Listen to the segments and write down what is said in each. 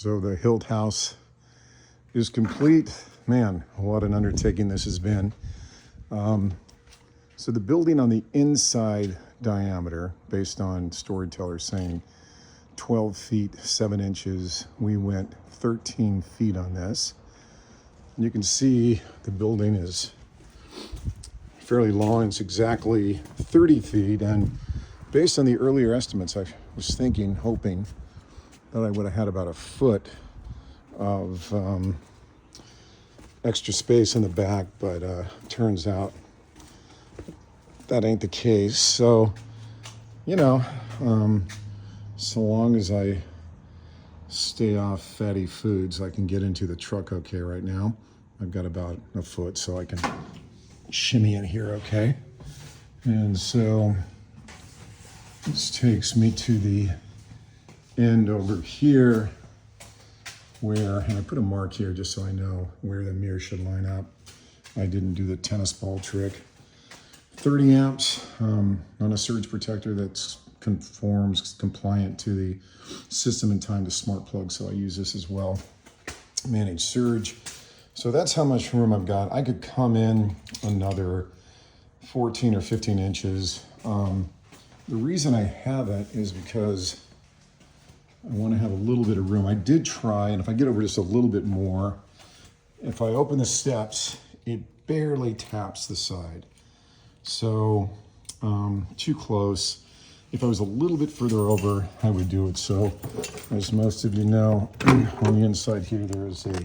So the Hilt House is complete. Man, what an undertaking this has been. So the building on the inside diameter, based on storytellers saying 12 feet, 7 inches, we went 13 feet on this. And you can see the building is fairly long. It's exactly 30 feet. And based on the earlier estimates, I was thinking, hoping that I would have had about a foot of extra space in the back, but turns out that ain't the case. So, you know, so long as I stay off fatty foods, I can get into the truck okay right now. I've got about a foot, so I can shimmy in here okay. And so this takes me to the end over here where, and I put a mark here just so I know where the mirror should line up. I didn't do the tennis ball trick. 30 amps on a surge protector that's compliant to the system in time to smart plug, so I use this as well. Manage surge. So that's how much room I've got. I could come in another 14 or 15 inches. The reason I haven't is because I want to have a little bit of room. I did try, and if I get over just a little bit more, if I open the steps, it barely taps the side. So too close. If I was a little bit further over, I would do it. So as most of you know, on the inside here, there is a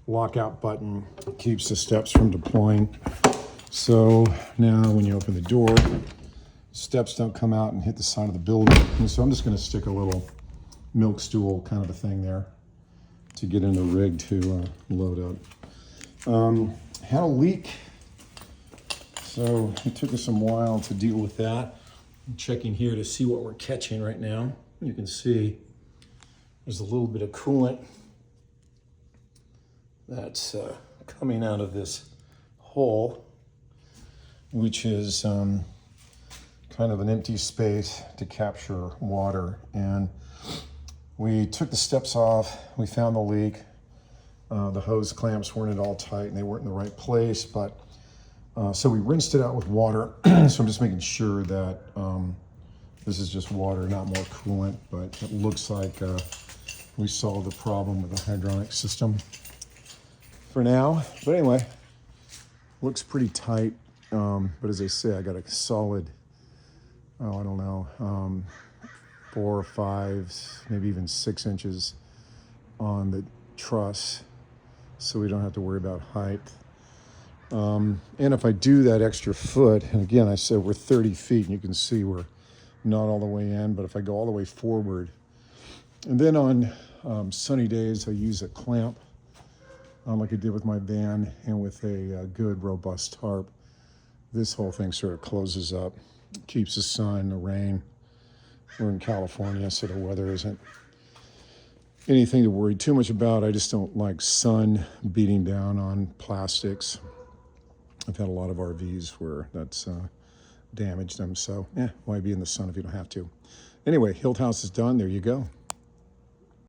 lockout button that keeps the steps from deploying. So now when you open the door, steps don't come out and hit the side of the building. And so I'm just going to stick a little milk stool kind of a thing there to get in the rig to load up. Had a leak, so it took us some while to deal with that. I'm checking here to see what we're catching right now. You can see there's a little bit of coolant that's coming out of this hole, which is kind of an empty space to capture water. And we took the steps off, we found the leak. The hose clamps weren't at all tight and they weren't in the right place, but so we rinsed it out with water. So I'm just making sure that this is just water, not more coolant, but it looks like we solved the problem with the hydronic system for now. But anyway, looks pretty tight. But as I say, I got a solid, I don't know, 4 or 5, maybe even 6 inches on the truss, so we don't have to worry about height. And if I do that extra foot, and again, I said we're 30 feet, and you can see we're not all the way in, but if I go all the way forward, and then on sunny days, I use a clamp, like I did with my van, and with a good robust tarp, this whole thing sort of closes up, keeps the sun, the rain. We're in California, so the weather isn't anything to worry too much about. I just don't like sun beating down on plastics. I've had a lot of RVs where that's damaged them, so why be in the sun if you don't have to? Anyway, Hilt House is done. There you go.